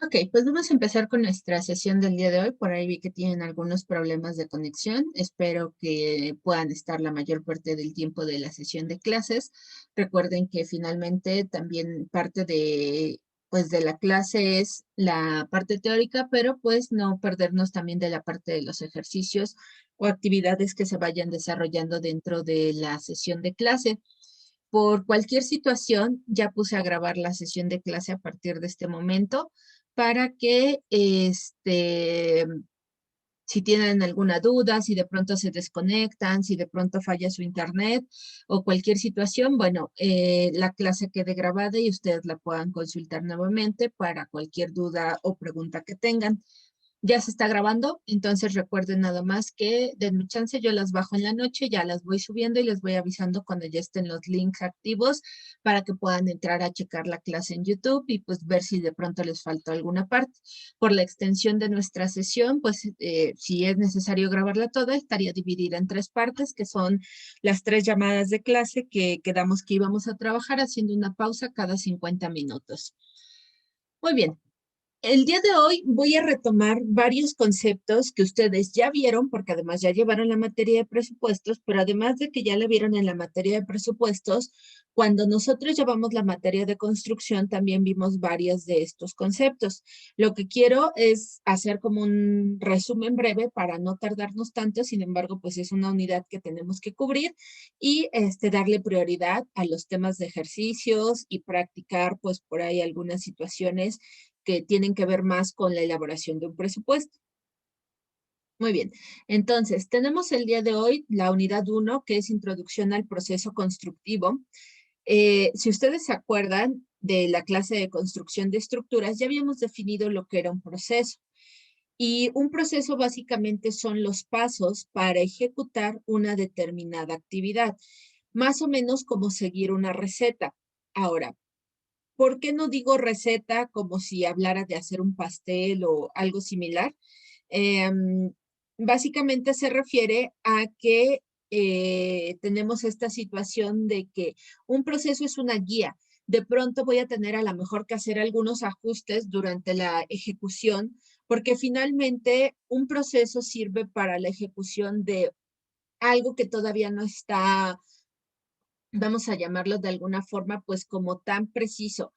Ok, pues vamos a empezar con nuestra sesión del día de hoy. Por ahí vi que tienen algunos problemas de conexión. Espero que puedan estar la mayor parte del tiempo de la sesión de clases. Recuerden que finalmente también parte pues, de la clase es la parte teórica, pero pues no perdernos también de la parte de los ejercicios o actividades que se vayan desarrollando dentro de la sesión de clase. Por cualquier situación, ya puse a grabar la sesión de clase a partir de este momento para que, si tienen alguna duda, si de pronto se desconectan, si de pronto falla su internet o cualquier situación, bueno, la clase quede grabada y ustedes la puedan consultar nuevamente para cualquier duda o pregunta que tengan. Ya se está grabando, entonces recuerden nada más que denme chance, yo las bajo en la noche, ya las voy subiendo y les voy avisando cuando ya estén los links activos para que puedan entrar a checar la clase en YouTube y pues ver si de pronto les faltó alguna parte. Por la extensión de nuestra sesión, pues si es necesario grabarla toda, estaría dividida en tres partes, que son las tres llamadas de clase que quedamos que íbamos a trabajar haciendo una pausa cada 50 minutos. Muy bien, el día de hoy voy a retomar varios conceptos que ustedes ya vieron, porque además ya llevaron la materia de presupuestos, pero además de que ya la vieron en la materia de presupuestos, cuando nosotros llevamos la materia de construcción, también vimos varios de estos conceptos. Lo que quiero es hacer como un resumen breve para no tardarnos tanto, sin embargo, pues es una unidad que tenemos que cubrir y darle prioridad a los temas de ejercicios y practicar, pues por ahí algunas situaciones que tienen que ver más con la elaboración de un presupuesto. Muy bien, entonces tenemos el día de hoy la unidad 1, que es Introducción al Proceso Constructivo. Si ustedes se acuerdan de la clase de construcción de estructuras, ya habíamos definido lo que era un proceso. Y un proceso básicamente son los pasos para ejecutar una determinada actividad, más o menos como seguir una receta. Ahora, ¿por qué no digo receta como si hablara de hacer un pastel o algo similar? Em, Básicamente se refiere a que tenemos esta situación de que un proceso es una guía. De pronto voy a tener a lo mejor que hacer algunos ajustes durante la ejecución, porque finalmente un proceso sirve para la ejecución de algo que todavía no está, vamos a llamarlo de alguna forma, pues como tan preciso.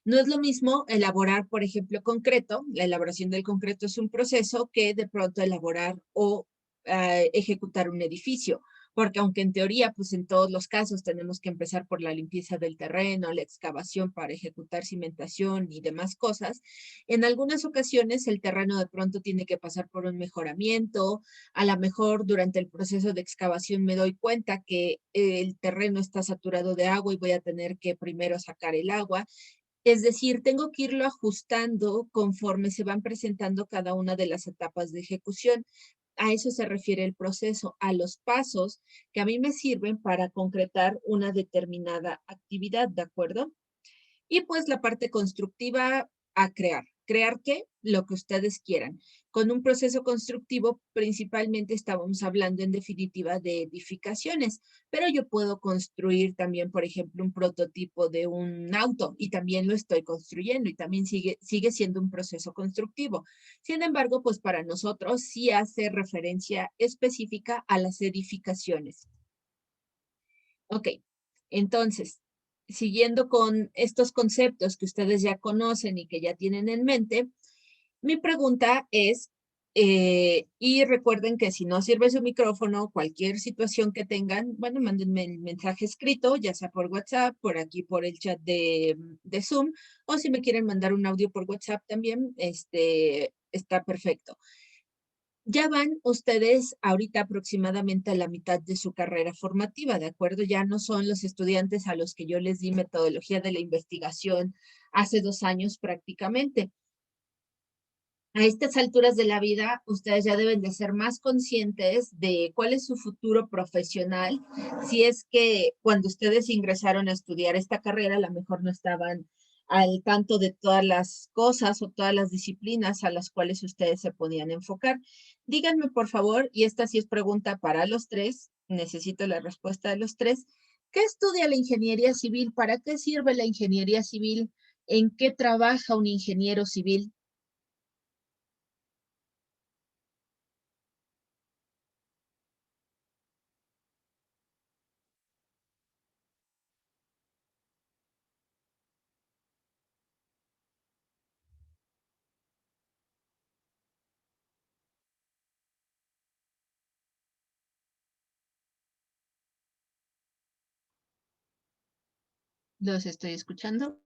No es lo mismo elaborar, por ejemplo, concreto. La elaboración del concreto es un proceso que de pronto elaborar o ejecutar un edificio. Porque aunque en teoría, pues en todos los casos tenemos que empezar por la limpieza del terreno, la excavación para ejecutar cimentación y demás cosas, en algunas ocasiones el terreno de pronto tiene que pasar por un mejoramiento. A lo mejor durante el proceso de excavación me doy cuenta que el terreno está saturado de agua y voy a tener que primero sacar el agua. Es decir, tengo que irlo ajustando conforme se van presentando cada una de las etapas de ejecución. A eso se refiere el proceso, a los pasos que a mí me sirven para concretar una determinada actividad, ¿de acuerdo? Y pues la parte constructiva a crear. ¿Crear qué? Lo que ustedes quieran. Con un proceso constructivo, principalmente estábamos hablando en definitiva de edificaciones, pero yo puedo construir también, por ejemplo, un prototipo de un auto y también lo estoy construyendo y también sigue siendo un proceso constructivo. Sin embargo, pues para nosotros sí hace referencia específica a las edificaciones. Ok, entonces, siguiendo con estos conceptos que ustedes ya conocen y que ya tienen en mente, mi pregunta es, y recuerden que si no sirve su micrófono, cualquier situación que tengan, bueno, mándenme el mensaje escrito, ya sea por WhatsApp, por aquí, por el chat de Zoom, o si me quieren mandar un audio por WhatsApp también, está perfecto. Ya van ustedes ahorita aproximadamente a la mitad de su carrera formativa, ¿de acuerdo? Ya no son los estudiantes a los que yo les di metodología de la investigación hace 2 años prácticamente. A estas alturas de la vida, ustedes ya deben de ser más conscientes de cuál es su futuro profesional. Si es que cuando ustedes ingresaron a estudiar esta carrera, a lo mejor no estaban al tanto de todas las cosas o todas las disciplinas a las cuales ustedes se podían enfocar. Díganme, por favor, y esta sí es pregunta para los tres, necesito la respuesta de los tres. ¿Qué estudia la ingeniería civil? ¿Para qué sirve la ingeniería civil? ¿En qué trabaja un ingeniero civil? Los estoy escuchando.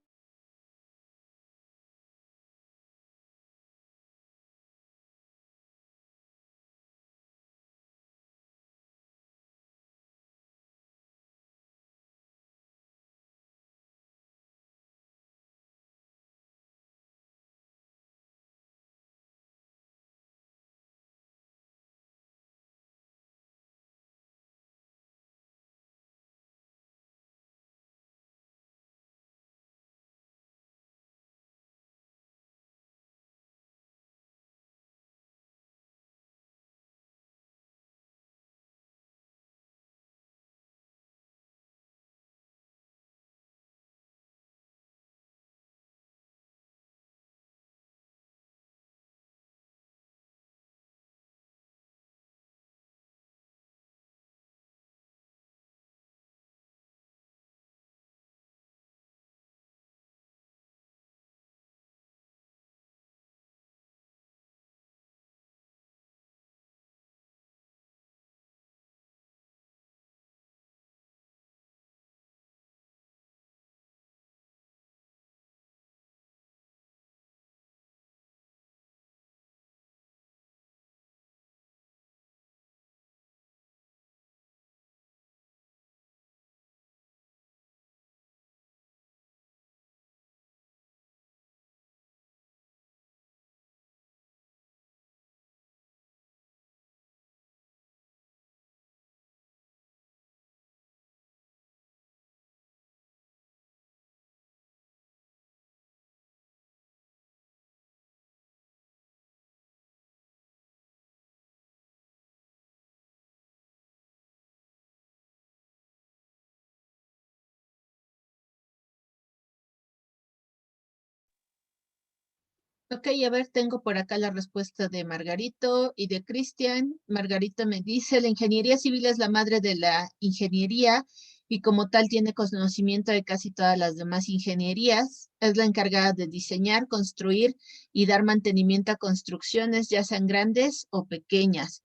Ok, a ver, tengo por acá la respuesta de Margarito y de Cristian. Margarito me dice, la ingeniería civil es la madre de la ingeniería y como tal tiene conocimiento de casi todas las demás ingenierías. Es la encargada de diseñar, construir y dar mantenimiento a construcciones, ya sean grandes o pequeñas.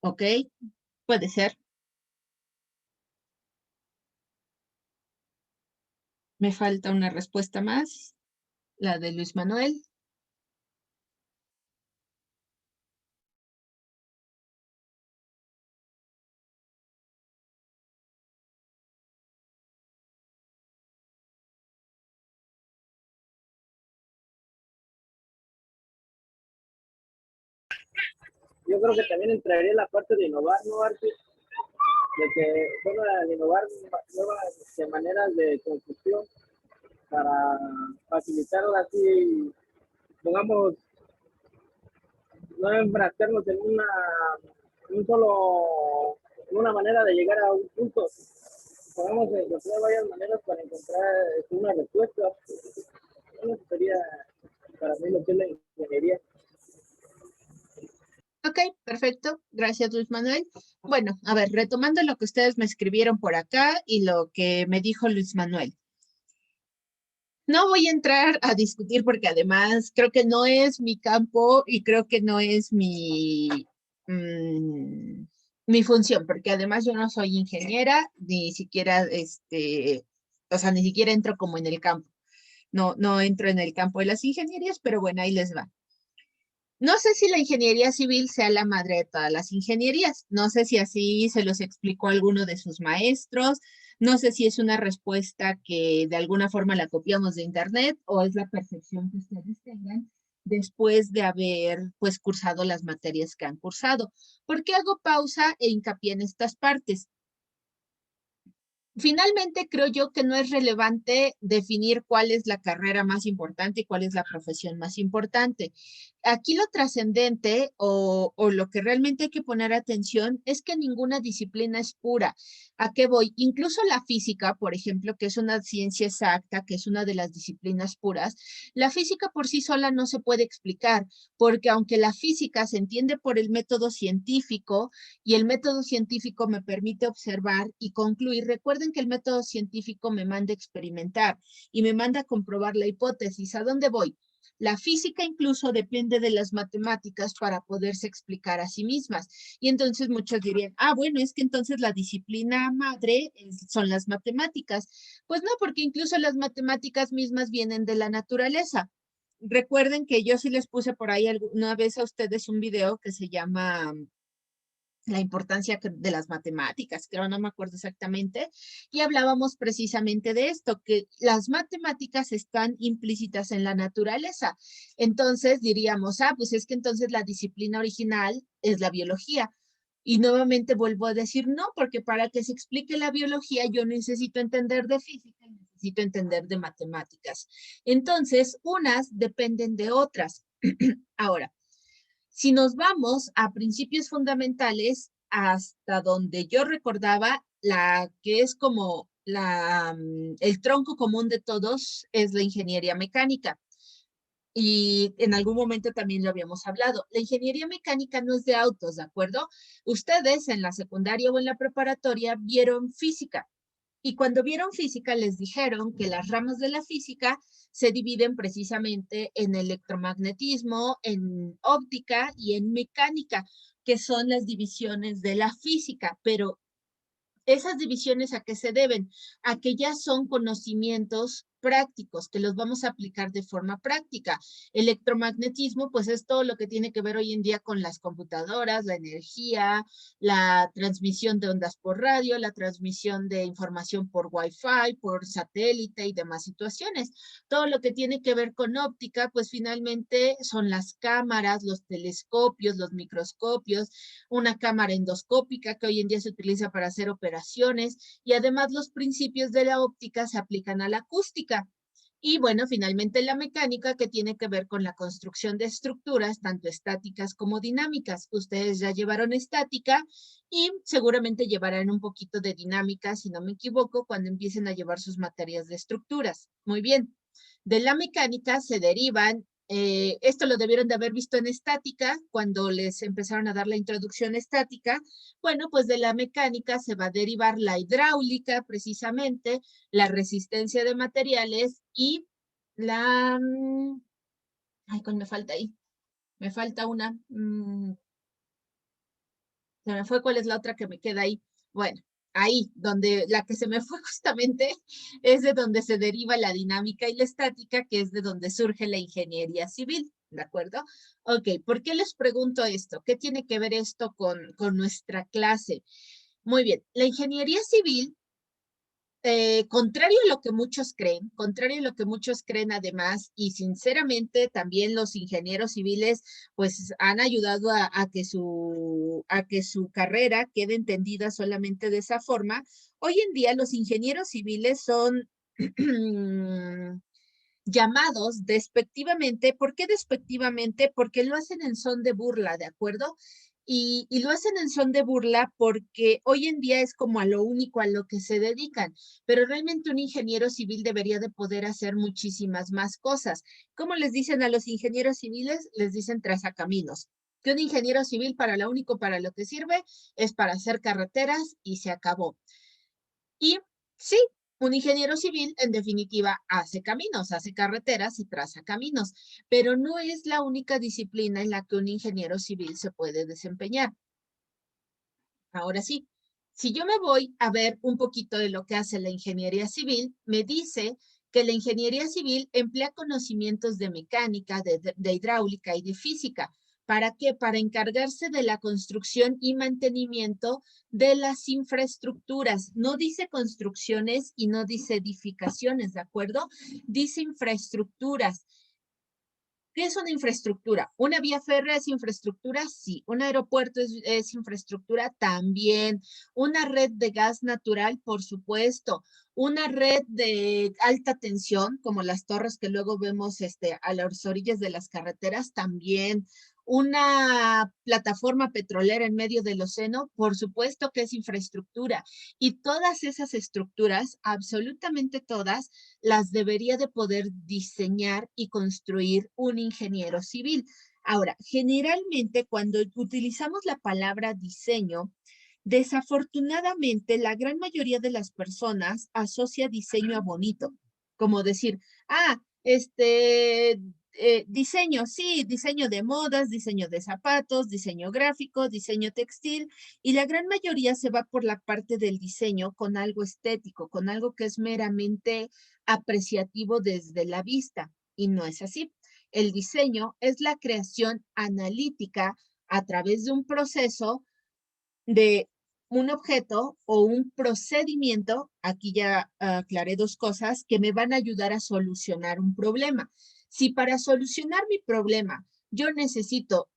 Ok, puede ser. Me falta una respuesta más, la de Luis Manuel. Yo creo que también entraría la parte de innovar, ¿no, Arti? De que, bueno, de innovar nuevas maneras de construcción para facilitar así, pongamos, no enfrascarnos en un solo, en una manera de llegar a un punto. Podemos encontrar varias maneras para encontrar una respuesta. Eso sería para mí lo que es la ingeniería. Ok, perfecto. Gracias, Luis Manuel. Bueno, a ver, retomando lo que ustedes me escribieron por acá y lo que me dijo Luis Manuel. No voy a entrar a discutir porque además creo que no es mi campo y creo que no es mm, mi función, porque además yo no soy ingeniera, ni siquiera, o sea, ni siquiera entro como en el campo. No, no entro en el campo de las ingenierías, pero bueno, ahí les va. No sé si la ingeniería civil sea la madre de todas las ingenierías. No sé si así se los explicó alguno de sus maestros. No sé si es una respuesta que de alguna forma la copiamos de internet o es la percepción que ustedes tengan después de haber pues cursado las materias que han cursado. ¿Por qué hago pausa e hincapié en estas partes? Finalmente, creo yo que no es relevante definir cuál es la carrera más importante y cuál es la profesión más importante. Aquí lo trascendente o lo que realmente hay que poner atención es que ninguna disciplina es pura. ¿A qué voy? Incluso la física, por ejemplo, que es una ciencia exacta, que es una de las disciplinas puras, la física por sí sola no se puede explicar, porque aunque la física se entiende por el método científico, y el método científico me permite observar y concluir. Recuerden que el método científico me manda a experimentar y me manda a comprobar la hipótesis. ¿A dónde voy? La física incluso depende de las matemáticas para poderse explicar a sí mismas. Y entonces muchos dirían, ah, bueno, es que entonces la disciplina madre son las matemáticas. Pues no, porque incluso las matemáticas mismas vienen de la naturaleza. Recuerden que yo sí les puse por ahí alguna vez a ustedes un video que se llama la importancia de las matemáticas, creo, no me acuerdo exactamente, y hablábamos precisamente de esto, que las matemáticas están implícitas en la naturaleza. Entonces diríamos, ah, pues es que entonces la disciplina original es la biología. Y nuevamente vuelvo a decir no, porque para que se explique la biología yo necesito entender de física y necesito entender de matemáticas. Entonces, unas dependen de otras. Ahora, si nos vamos a principios fundamentales, hasta donde yo recordaba, la que es como el tronco común de todos es la ingeniería mecánica. Y en algún momento también lo habíamos hablado. La ingeniería mecánica no es de autos, ¿de acuerdo? Ustedes en la secundaria o en la preparatoria vieron física. Y cuando vieron física, les dijeron que las ramas de la física se dividen precisamente en electromagnetismo, en óptica y en mecánica, que son las divisiones de la física. Pero esas divisiones, ¿a qué se deben? A que ya son conocimientos prácticos, que los vamos a aplicar de forma práctica. Electromagnetismo, pues es todo lo que tiene que ver hoy en día con las computadoras, la energía, la transmisión de ondas por radio, la transmisión de información por Wi-Fi, por satélite y demás situaciones. Todo lo que tiene que ver con óptica, pues finalmente son las cámaras, los telescopios, los microscopios, una cámara endoscópica que hoy en día se utiliza para hacer operaciones y además los principios de la óptica se aplican a la acústica. Y bueno, finalmente la mecánica que tiene que ver con la construcción de estructuras, tanto estáticas como dinámicas. Ustedes ya llevaron estática y seguramente llevarán un poquito de dinámica, si no me equivoco, cuando empiecen a llevar sus materias de estructuras. Muy bien. De la mecánica se derivan esto lo debieron de haber visto en estática, cuando les empezaron a dar la introducción estática. Bueno, pues de la mecánica se va a derivar la hidráulica, precisamente, la resistencia de materiales y la... ay, ¿cuál me falta ahí? Me falta una. Se me fue cuál es la otra que me queda ahí. Bueno, ahí, donde la que se me fue justamente es de donde se deriva la dinámica y la estática, que es de donde surge la ingeniería civil, ¿de acuerdo? Ok, ¿por qué les pregunto esto? ¿Qué tiene que ver esto con nuestra clase? Muy bien, la ingeniería civil contrario a lo que muchos creen, contrario a lo que muchos creen además, y sinceramente también los ingenieros civiles pues han ayudado a que su carrera quede entendida solamente de esa forma. Hoy en día los ingenieros civiles son llamados despectivamente. ¿Por qué despectivamente? Porque lo hacen en son de burla, ¿de acuerdo? Y lo hacen en son de burla porque hoy en día es como a lo único a lo que se dedican, pero realmente un ingeniero civil debería de poder hacer muchísimas más cosas. ¿Cómo les dicen a los ingenieros civiles? Les dicen trazacaminos. Que un ingeniero civil para lo único para lo que sirve es para hacer carreteras y se acabó. Y sí, un ingeniero civil, en definitiva, hace caminos, hace carreteras y traza caminos, pero no es la única disciplina en la que un ingeniero civil se puede desempeñar. Ahora sí, si yo me voy a ver un poquito de lo que hace la ingeniería civil, me dice que la ingeniería civil emplea conocimientos de mecánica, de hidráulica y de física. ¿Para qué? Para encargarse de la construcción y mantenimiento de las infraestructuras. No dice construcciones y no dice edificaciones, ¿de acuerdo? Dice infraestructuras. ¿Qué es una infraestructura? ¿Una vía férrea es infraestructura? Sí. ¿Un aeropuerto es infraestructura? También. ¿Una red de gas natural? Por supuesto. ¿Una red de alta tensión, como las torres que luego vemos a las orillas de las carreteras? También. ¿Una plataforma petrolera en medio del océano? Por supuesto que es infraestructura. Y todas esas estructuras, absolutamente todas, las debería de poder diseñar y construir un ingeniero civil. Ahora, generalmente cuando utilizamos la palabra diseño, desafortunadamente la gran mayoría de las personas asocia diseño a bonito, como decir, ah, Diseño, sí, diseño de modas, diseño de zapatos, diseño gráfico, diseño textil, y la gran mayoría se va por la parte del diseño con algo estético, con algo que es meramente apreciativo desde la vista, y no es así. El diseño es la creación analítica a través de un proceso de un objeto o un procedimiento, aquí ya aclaré dos cosas, que me van a ayudar a solucionar un problema. Si para solucionar mi problema yo necesito,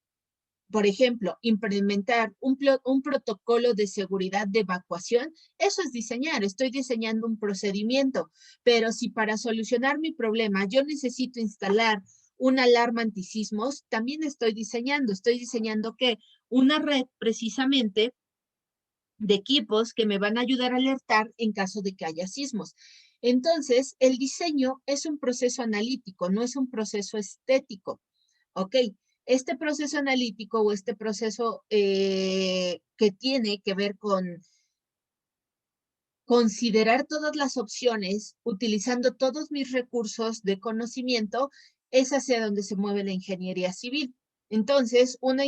por ejemplo, implementar un protocolo de seguridad de evacuación, eso es diseñar, estoy diseñando un procedimiento, pero si para solucionar mi problema yo necesito instalar una alarma antisismos, también estoy diseñando que una red precisamente de equipos que me van a ayudar a alertar en caso de que haya sismos. Entonces, el diseño es un proceso analítico, no es un proceso estético. ¿Ok? Este proceso analítico o este proceso que tiene que ver con considerar todas las opciones, utilizando todos mis recursos de conocimiento, es hacia donde se mueve la ingeniería civil. Entonces, un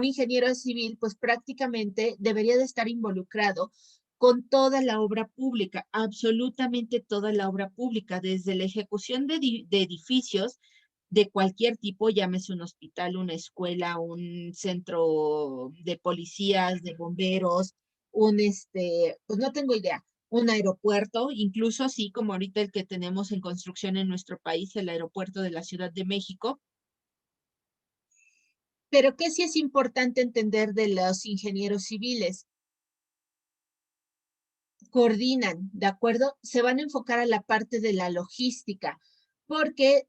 ingeniero civil, pues prácticamente debería de estar involucrado con toda la obra pública, absolutamente toda la obra pública, desde la ejecución de edificios de cualquier tipo, llámese un hospital, una escuela, un centro de policías, de bomberos, pues no tengo idea, un aeropuerto, incluso así como ahorita el que tenemos en construcción en nuestro país, el aeropuerto de la Ciudad de México. Pero ¿qué sí es importante entender de los ingenieros civiles? Coordinan, ¿de acuerdo? Se van a enfocar a la parte de la logística, porque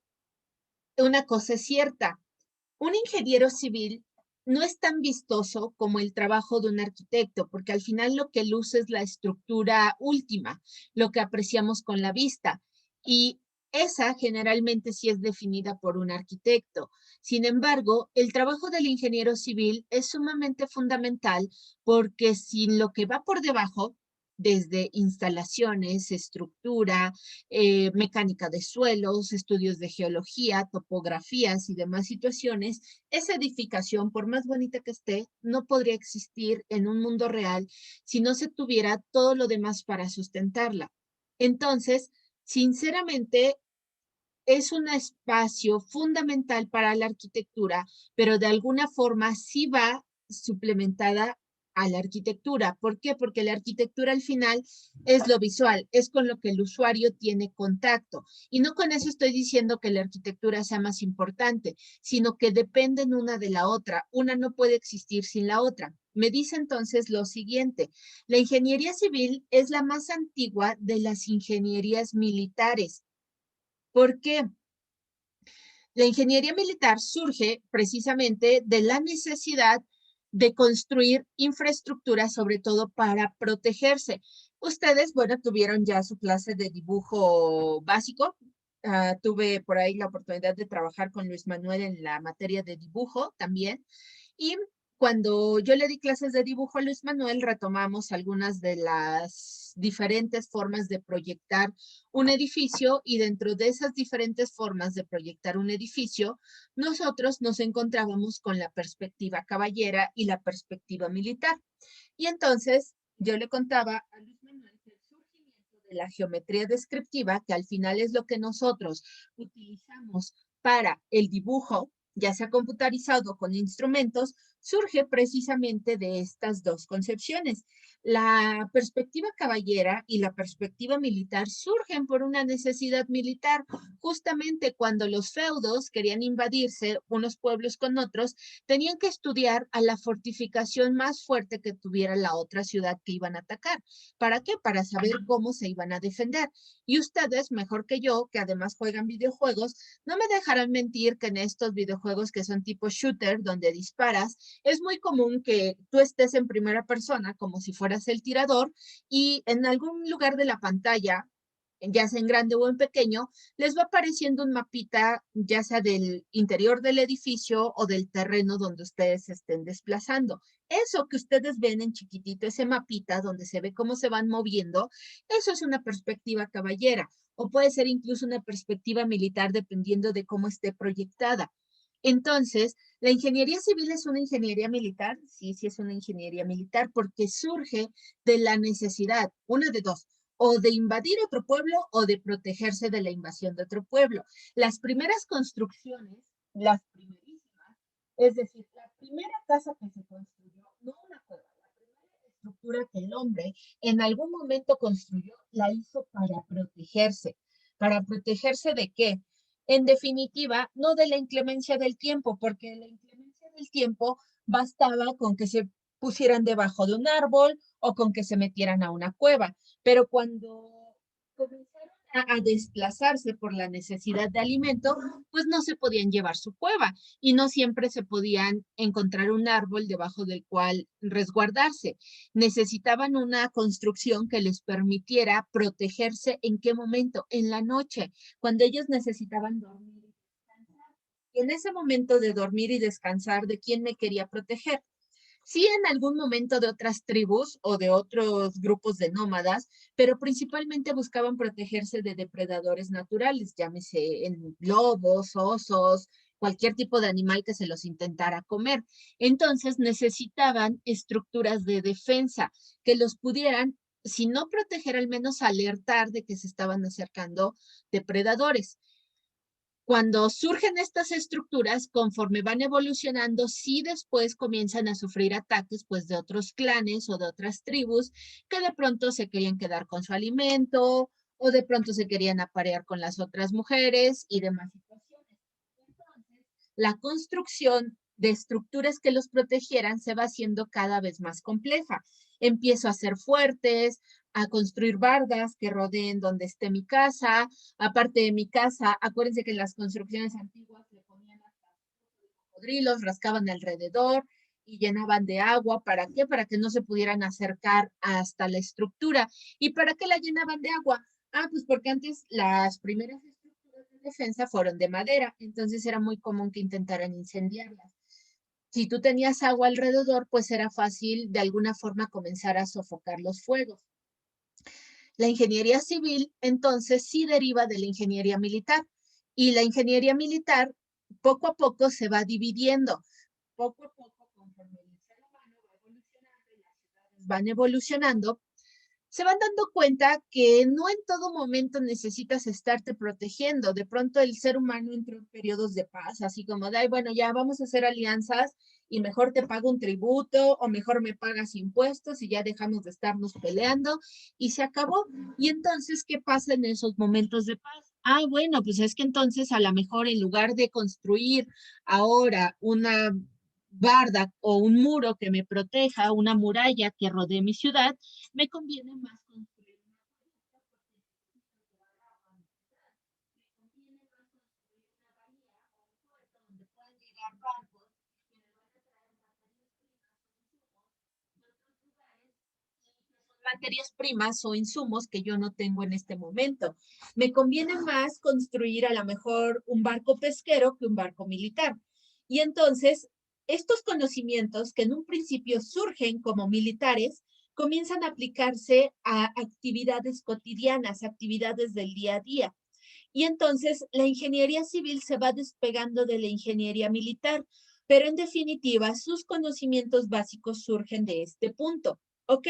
una cosa es cierta, un ingeniero civil no es tan vistoso como el trabajo de un arquitecto, porque al final lo que luce es la estructura última, lo que apreciamos con la vista. Y esa generalmente sí es definida por un arquitecto. Sin embargo, el trabajo del ingeniero civil es sumamente fundamental porque sin lo que va por debajo, desde instalaciones, estructura, mecánica de suelos, estudios de geología, topografías y demás situaciones, esa edificación, por más bonita que esté, no podría existir en un mundo real si no se tuviera todo lo demás para sustentarla. Entonces, sinceramente, es un espacio fundamental para la arquitectura, pero de alguna forma sí va suplementada a la arquitectura. ¿Por qué? Porque la arquitectura al final es lo visual, es con lo que el usuario tiene contacto. Y no con eso estoy diciendo que la arquitectura sea más importante, sino que dependen una de la otra. Una no puede existir sin la otra. Me dice entonces lo siguiente, la ingeniería civil es la más antigua de las ingenierías militares. ¿Por qué? La ingeniería militar surge precisamente de la necesidad de construir infraestructura, sobre todo para protegerse. Ustedes, bueno, tuvieron ya su clase de dibujo básico. Tuve por ahí la oportunidad de trabajar con Luis Manuel en la materia de dibujo también. Y cuando yo le di clases de dibujo a Luis Manuel, retomamos algunas de las diferentes formas de proyectar un edificio y dentro de esas diferentes formas de proyectar un edificio, nosotros nos encontrábamos con la perspectiva caballera y la perspectiva militar. Y entonces yo le contaba a Luis Manuel que el surgimiento de la geometría descriptiva, que al final es lo que nosotros utilizamos para el dibujo, ya sea computarizado con instrumentos, surge precisamente de estas dos concepciones. La perspectiva caballera y la perspectiva militar surgen por una necesidad militar, justamente cuando los feudos querían invadirse unos pueblos con otros, tenían que estudiar a la fortificación más fuerte que tuviera la otra ciudad que iban a atacar. ¿Para qué? Para saber cómo se iban a defender. Y ustedes, mejor que yo, que además juegan videojuegos, no me dejarán mentir que en estos videojuegos que son tipo shooter, donde disparas, es muy común que tú estés en primera persona, como si fueras el tirador, y en algún lugar de la pantalla ya sea en grande o en pequeño, les va apareciendo un mapita, ya sea del interior del edificio o del terreno donde ustedes se estén desplazando. Eso que ustedes ven en chiquitito, ese mapita donde se ve cómo se van moviendo, eso es una perspectiva caballera, o puede ser incluso una perspectiva militar dependiendo de cómo esté proyectada. Entonces, ¿la ingeniería civil es una ingeniería militar? Sí, sí es una ingeniería militar porque surge de la necesidad, una de dos, o de invadir otro pueblo o de protegerse de la invasión de otro pueblo. Las primeras construcciones, las primerísimas, es decir, la primera casa que se construyó, no una cueva, la primera estructura que el hombre en algún momento construyó, la hizo para protegerse. ¿Para protegerse de qué? En definitiva, no de la inclemencia del tiempo, porque la inclemencia del tiempo bastaba con que se pusieran debajo de un árbol o con que se metieran a una cueva. Pero cuando comenzaron a desplazarse por la necesidad de alimento, pues no se podían llevar su cueva y no siempre se podían encontrar un árbol debajo del cual resguardarse. Necesitaban una construcción que les permitiera protegerse en qué momento, en la noche, cuando ellos necesitaban dormir y descansar. Y en ese momento de dormir y descansar, ¿de quién me quería proteger? Sí, en algún momento de otras tribus o de otros grupos de nómadas, pero principalmente buscaban protegerse de depredadores naturales, llámese en lobos, osos, cualquier tipo de animal que se los intentara comer. Entonces necesitaban estructuras de defensa que los pudieran, si no proteger, al menos alertar de que se estaban acercando depredadores. Cuando surgen estas estructuras, conforme van evolucionando, sí después comienzan a sufrir ataques pues de otros clanes o de otras tribus que de pronto se querían quedar con su alimento o de pronto se querían aparear con las otras mujeres y demás situaciones. Entonces, la construcción de estructuras que los protegieran se va haciendo cada vez más compleja. Empiezo a ser fuertes, a construir bardas que rodeen donde esté mi casa. Aparte de mi casa, acuérdense que en las construcciones antiguas le ponían hasta cocodrilos, rascaban alrededor y llenaban de agua. ¿Para qué? Para que no se pudieran acercar hasta la estructura. ¿Y para qué la llenaban de agua? Ah, pues porque antes las primeras estructuras de defensa fueron de madera, entonces era muy común que intentaran incendiarlas. Si tú tenías agua alrededor, pues era fácil de alguna forma comenzar a sofocar los fuegos. La ingeniería civil, entonces, sí deriva de la ingeniería militar. Y la ingeniería militar, poco a poco, se va dividiendo. Poco a poco, conforme el ser humano va evolucionando y las ciudades van evolucionando, se van dando cuenta que no en todo momento necesitas estarte protegiendo. De pronto el ser humano entró en periodos de paz, así como de, bueno, ya vamos a hacer alianzas y mejor te pago un tributo o mejor me pagas impuestos y ya dejamos de estarnos peleando y se acabó. Y entonces, ¿qué pasa en esos momentos de paz? Ah, bueno, pues es que entonces a lo mejor en lugar de construir ahora una barda o un muro que me proteja, una muralla que rodee mi ciudad, me conviene más construir una acueducto porque me conviene más construir una bahía o un puerto donde puedan llegar barcos que me van a traer materias primas o insumos que yo no tengo en este momento. Me conviene más construir a lo mejor un barco pesquero que un barco militar. Y entonces, estos conocimientos que en un principio surgen como militares, comienzan a aplicarse a actividades cotidianas, actividades del día a día. Y entonces la ingeniería civil se va despegando de la ingeniería militar, pero en definitiva sus conocimientos básicos surgen de este punto. Ok,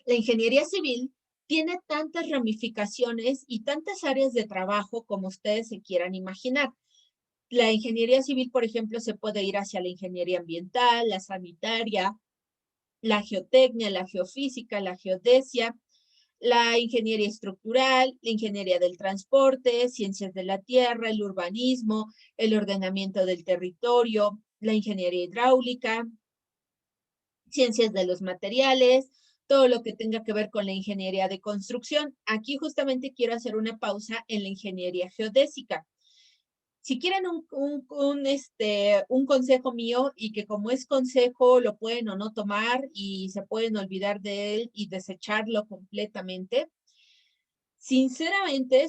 la ingeniería civil tiene tantas ramificaciones y tantas áreas de trabajo como ustedes se quieran imaginar. La ingeniería civil, por ejemplo, se puede ir hacia la ingeniería ambiental, la sanitaria, la geotecnia, la geofísica, la geodesia, la ingeniería estructural, la ingeniería del transporte, ciencias de la tierra, el urbanismo, el ordenamiento del territorio, la ingeniería hidráulica, ciencias de los materiales, todo lo que tenga que ver con la ingeniería de construcción. Aquí justamente quiero hacer una pausa en la ingeniería geodésica. Si quieren un consejo mío y que como es consejo lo pueden o no tomar y se pueden olvidar de él y desecharlo completamente, Sinceramente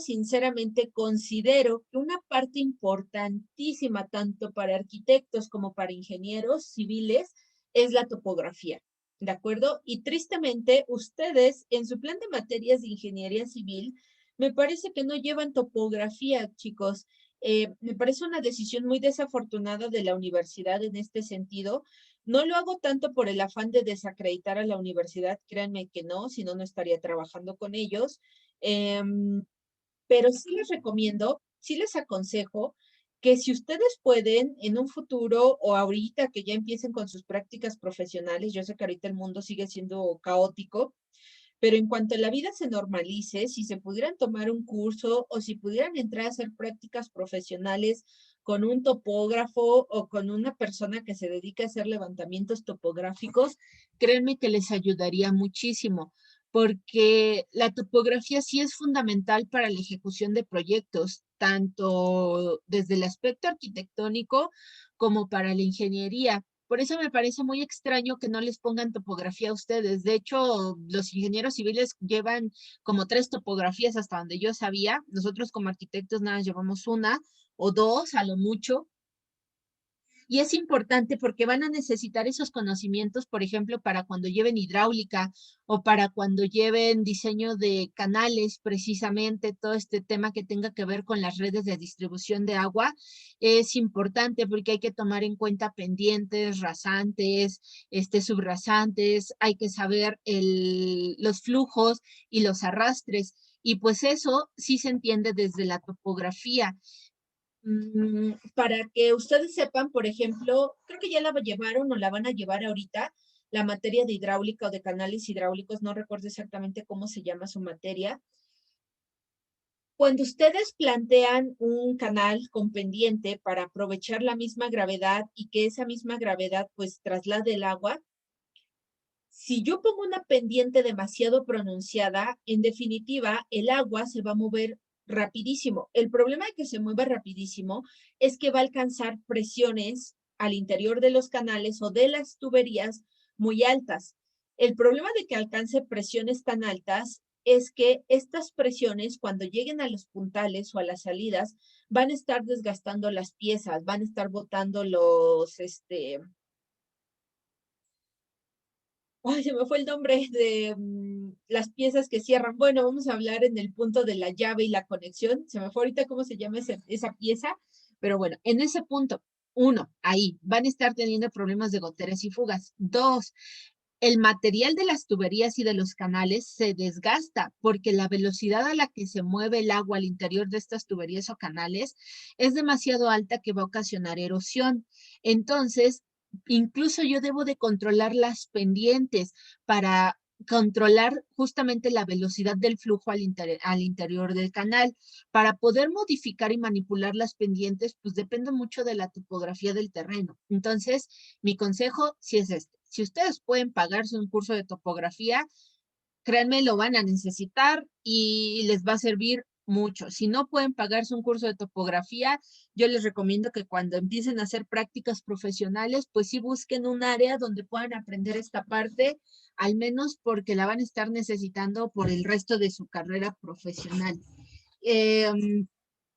considero que una parte importantísima tanto para arquitectos como para ingenieros civiles es la topografía, ¿de acuerdo? Y tristemente ustedes en su plan de materias de ingeniería civil me parece que no llevan topografía, chicos. Me parece una decisión muy desafortunada de la universidad en este sentido. No lo hago tanto por el afán de desacreditar a la universidad, créanme que no, si no, no estaría trabajando con ellos. Pero sí les recomiendo, sí les aconsejo que si ustedes pueden en un futuro o ahorita que ya empiecen con sus prácticas profesionales, yo sé que ahorita el mundo sigue siendo caótico, pero en cuanto la vida se normalice, si se pudieran tomar un curso o si pudieran entrar a hacer prácticas profesionales con un topógrafo o con una persona que se dedica a hacer levantamientos topográficos, créanme que les ayudaría muchísimo, porque la topografía sí es fundamental para la ejecución de proyectos, tanto desde el aspecto arquitectónico como para la ingeniería. Por eso me parece muy extraño que no les pongan topografía a ustedes. De hecho, los ingenieros civiles llevan como 3 topografías hasta donde yo sabía. Nosotros como arquitectos nada más llevamos una o dos a lo mucho. Y es importante porque van a necesitar esos conocimientos, por ejemplo, para cuando lleven hidráulica o para cuando lleven diseño de canales, precisamente todo este tema que tenga que ver con las redes de distribución de agua. Es importante porque hay que tomar en cuenta pendientes, rasantes, subrasantes, hay que saber los flujos y los arrastres. Y pues eso sí se entiende desde la topografía. Para que ustedes sepan, por ejemplo, creo que ya la llevaron o la van a llevar ahorita, la materia de hidráulica o de canales hidráulicos, no recuerdo exactamente cómo se llama su materia. Cuando ustedes plantean un canal con pendiente para aprovechar la misma gravedad y que esa misma gravedad pues traslade el agua, si yo pongo una pendiente demasiado pronunciada, en definitiva, el agua se va a mover rapidísimo. El problema de que se mueva rapidísimo es que va a alcanzar presiones al interior de los canales o de las tuberías muy altas. El problema de que alcance presiones tan altas es que estas presiones, cuando lleguen a los puntales o a las salidas, van a estar desgastando las piezas, van a estar botando ay, se me fue el nombre de las piezas que cierran. Bueno, vamos a hablar en el punto de la llave y la conexión. Se me fue ahorita cómo se llama esa pieza, pero bueno, en ese punto, uno, ahí van a estar teniendo problemas de goteras y fugas. Dos, el material de las tuberías y de los canales se desgasta porque la velocidad a la que se mueve el agua al interior de estas tuberías o canales es demasiado alta que va a ocasionar erosión. Entonces, incluso yo debo de controlar las pendientes para controlar justamente la velocidad del flujo al interior del canal. Para poder modificar y manipular las pendientes, pues depende mucho de la topografía del terreno. Entonces, mi consejo sí es este. Si ustedes pueden pagarse un curso de topografía, créanme, lo van a necesitar y les va a servir mucho. Si no pueden pagarse un curso de topografía, yo les recomiendo que cuando empiecen a hacer prácticas profesionales, pues sí busquen un área donde puedan aprender esta parte, al menos porque la van a estar necesitando por el resto de su carrera profesional. Eh,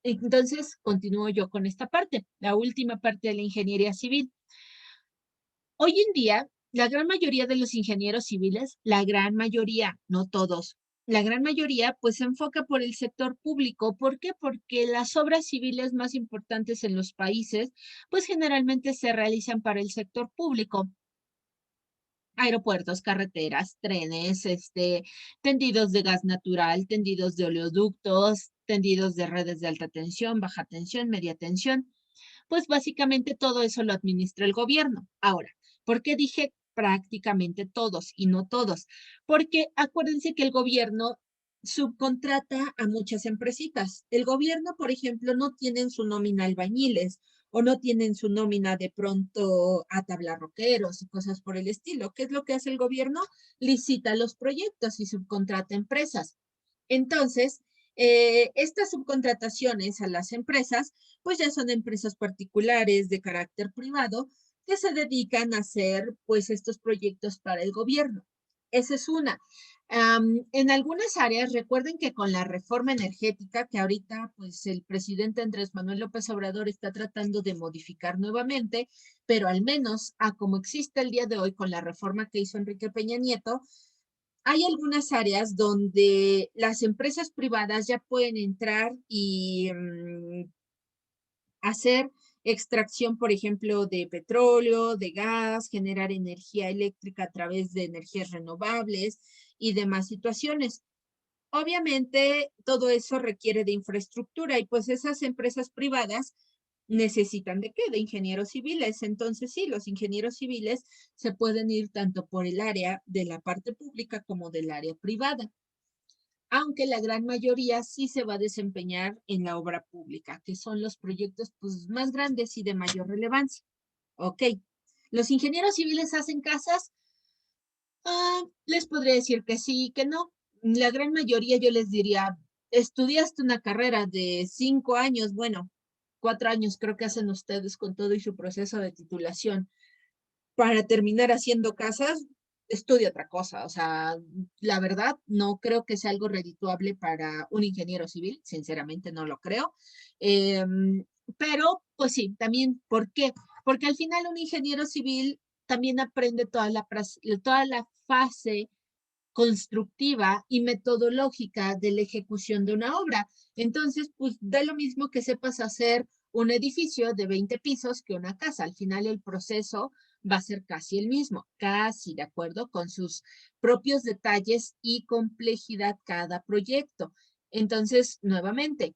entonces, continúo yo con esta parte, la última parte de la ingeniería civil. Hoy en día, la gran mayoría de los ingenieros civiles, la gran mayoría, no todos, la gran mayoría, pues se enfoca por el sector público. ¿Por qué? Porque las obras civiles más importantes en los países, pues generalmente se realizan para el sector público. Aeropuertos, carreteras, trenes, tendidos de gas natural, tendidos de oleoductos, tendidos de redes de alta tensión, baja tensión, media tensión. Pues básicamente todo eso lo administra el gobierno. Ahora, ¿por qué dije prácticamente todos y no todos? Porque acuérdense que el gobierno subcontrata a muchas empresitas. El gobierno, por ejemplo, no tiene en su nómina albañiles o no tiene en su nómina de pronto a tablarroqueros y cosas por el estilo. ¿Qué es lo que hace el gobierno? Licita los proyectos y subcontrata empresas. Entonces, estas subcontrataciones a las empresas, pues ya son empresas particulares de carácter privado que se dedican a hacer pues estos proyectos para el gobierno. Esa es una. En algunas áreas, recuerden que con la reforma energética, que ahorita pues el presidente Andrés Manuel López Obrador está tratando de modificar nuevamente, pero al menos a como existe el día de hoy con la reforma que hizo Enrique Peña Nieto, hay algunas áreas donde las empresas privadas ya pueden entrar y hacer extracción, por ejemplo, de petróleo, de gas, generar energía eléctrica a través de energías renovables y demás situaciones. Obviamente, todo eso requiere de infraestructura y pues esas empresas privadas necesitan de qué? De ingenieros civiles. Entonces, sí, los ingenieros civiles se pueden ir tanto por el área de la parte pública como del área privada, aunque la gran mayoría sí se va a desempeñar en la obra pública, que son los proyectos pues, más grandes y de mayor relevancia. Ok, ¿los ingenieros civiles hacen casas? Les podría decir que sí y que no. La gran mayoría yo les diría, estudiaste una carrera de 5 años, bueno, 4 años creo que hacen ustedes con todo y su proceso de titulación para terminar haciendo casas, estudia otra cosa. O sea, la verdad, no creo que sea algo redituable para un ingeniero civil, sinceramente no lo creo. Eh, pero, pues sí, también, ¿por qué? Porque al final un ingeniero civil también aprende toda la fase constructiva y metodológica de la ejecución de una obra. Entonces, pues da lo mismo que sepas hacer un edificio de 20 pisos que una casa. Al final el proceso va a ser casi el mismo, casi de acuerdo con sus propios detalles y complejidad cada proyecto. Entonces, nuevamente,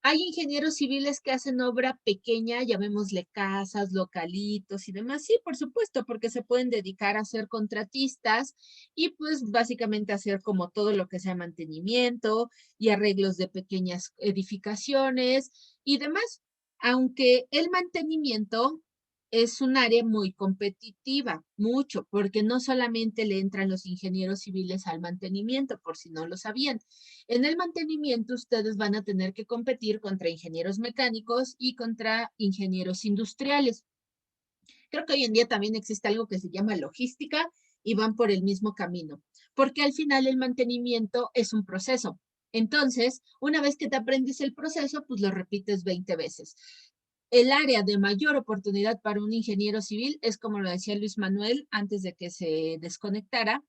hay ingenieros civiles que hacen obra pequeña, llamémosle casas, localitos y demás. Sí, por supuesto, porque se pueden dedicar a ser contratistas y pues básicamente hacer como todo lo que sea mantenimiento y arreglos de pequeñas edificaciones y demás. Aunque el mantenimiento es un área muy competitiva, mucho, porque no solamente le entran los ingenieros civiles al mantenimiento, por si no lo sabían. En el mantenimiento ustedes van a tener que competir contra ingenieros mecánicos y contra ingenieros industriales. Creo que hoy en día también existe algo que se llama logística y van por el mismo camino, porque al final el mantenimiento es un proceso. Entonces, una vez que te aprendes el proceso, pues lo repites 20 veces. El área de mayor oportunidad para un ingeniero civil es, como lo decía Luis Manuel antes de que se desconectara,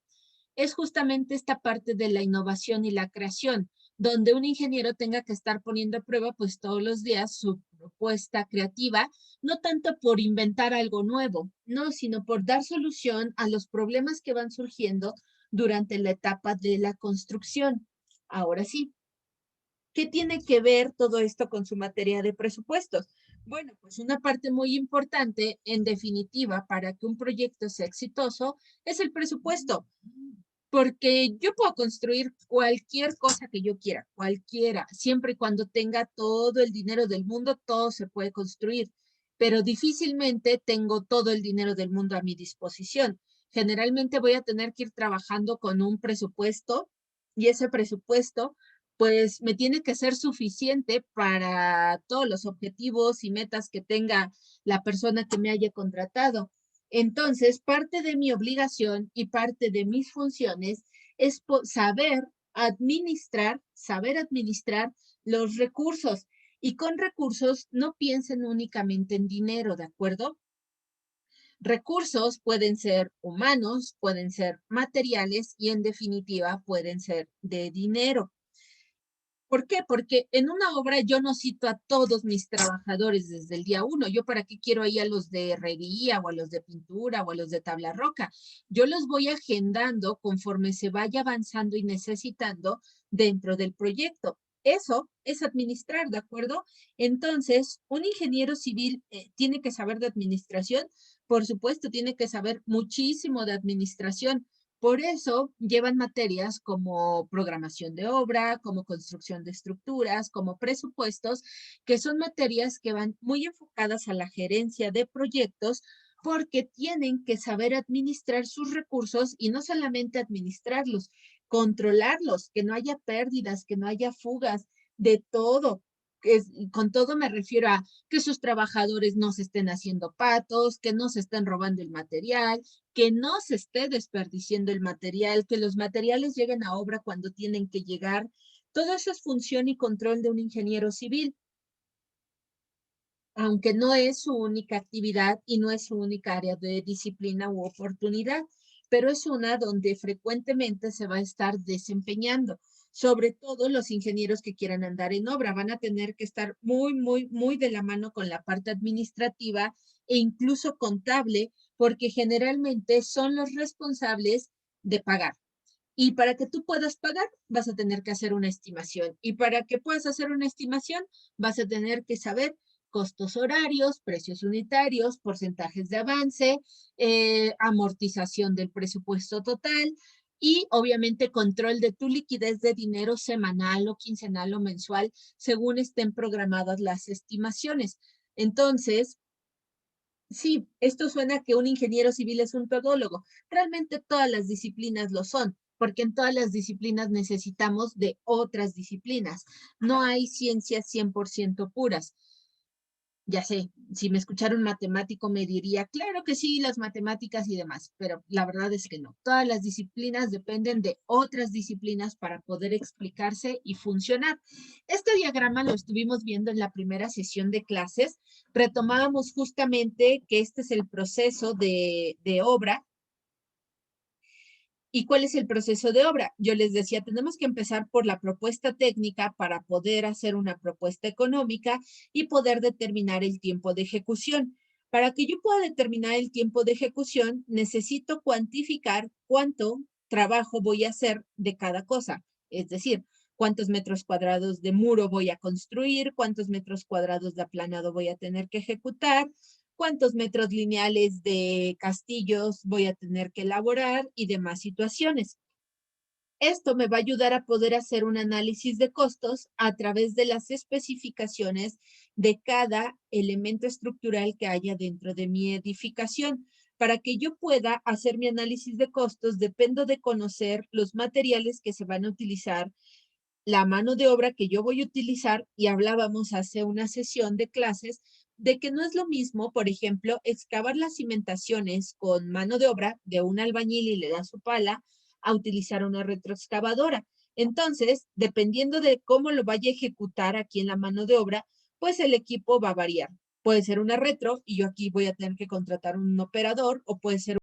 es justamente esta parte de la innovación y la creación, donde un ingeniero tenga que estar poniendo a prueba pues todos los días su propuesta creativa, no tanto por inventar algo nuevo, no, sino por dar solución a los problemas que van surgiendo durante la etapa de la construcción. Ahora sí, ¿qué tiene que ver todo esto con su materia de presupuestos? Bueno, pues una parte muy importante, en definitiva, para que un proyecto sea exitoso, es el presupuesto. Porque yo puedo construir cualquier cosa que yo quiera, cualquiera, siempre y cuando tenga todo el dinero del mundo, todo se puede construir, pero difícilmente tengo todo el dinero del mundo a mi disposición. Generalmente voy a tener que ir trabajando con un presupuesto y ese presupuesto pues me tiene que ser suficiente para todos los objetivos y metas que tenga la persona que me haya contratado. Entonces, parte de mi obligación y parte de mis funciones es saber administrar los recursos. Y con recursos no piensen únicamente en dinero, ¿de acuerdo? Recursos pueden ser humanos, pueden ser materiales y en definitiva pueden ser de dinero. ¿Por qué? Porque en una obra yo no cito a todos mis trabajadores desde el día uno. Yo para qué quiero ahí a los de herrería o a los de pintura o a los de tabla roca. Yo los voy agendando conforme se vaya avanzando y necesitando dentro del proyecto. Eso es administrar, ¿de acuerdo? Entonces, un ingeniero civil tiene que saber de administración. Por supuesto, tiene que saber muchísimo de administración. Por eso llevan materias como programación de obra, como construcción de estructuras, como presupuestos, que son materias que van muy enfocadas a la gerencia de proyectos porque tienen que saber administrar sus recursos y no solamente administrarlos, controlarlos, que no haya pérdidas, que no haya fugas, de todo. Con todo me refiero a que sus trabajadores no se estén haciendo patos, que no se estén robando el material, que no se esté desperdiciando el material, que los materiales lleguen a obra cuando tienen que llegar. Todo eso es función y control de un ingeniero civil, aunque no es su única actividad y no es su única área de disciplina u oportunidad, pero es una donde frecuentemente se va a estar desempeñando. Sobre todo los ingenieros que quieran andar en obra van a tener que estar muy de la mano con la parte administrativa e incluso contable, porque generalmente son los responsables de pagar. Y para que tú puedas pagar, vas a tener que hacer una estimación. Y para que puedas hacer una estimación, vas a tener que saber costos horarios, precios unitarios, porcentajes de avance, amortización del presupuesto total y obviamente control de tu liquidez de dinero semanal o quincenal o mensual, según estén programadas las estimaciones. Entonces, sí, esto suena que un ingeniero civil es un todólogo. Realmente todas las disciplinas lo son, porque en todas las disciplinas necesitamos de otras disciplinas. No hay ciencias 100% puras. Ya sé, si me escuchara un matemático me diría, claro que sí, las matemáticas y demás, pero la verdad es que no. Todas las disciplinas dependen de otras disciplinas para poder explicarse y funcionar. Este diagrama lo estuvimos viendo en la primera sesión de clases. Retomábamos justamente que este es el proceso de obra. ¿Y cuál es el proceso de obra? Yo les decía, tenemos que empezar por la propuesta técnica para poder hacer una propuesta económica y poder determinar el tiempo de ejecución. Para que yo pueda determinar el tiempo de ejecución, necesito cuantificar cuánto trabajo voy a hacer de cada cosa. Es decir, cuántos metros cuadrados de muro voy a construir, cuántos metros cuadrados de aplanado voy a tener que ejecutar, cuántos metros lineales de castillos voy a tener que elaborar y demás situaciones. Esto me va a ayudar a poder hacer un análisis de costos a través de las especificaciones de cada elemento estructural que haya dentro de mi edificación. Para que yo pueda hacer mi análisis de costos, dependo de conocer los materiales que se van a utilizar, la mano de obra que yo voy a utilizar, y hablábamos hace una sesión de clases de que no es lo mismo, por ejemplo, excavar las cimentaciones con mano de obra de un albañil y le da su pala a utilizar una retroexcavadora. Entonces, dependiendo de cómo lo vaya a ejecutar aquí en la mano de obra, pues el equipo va a variar. Puede ser una retro y yo aquí voy a tener que contratar un operador, o puede ser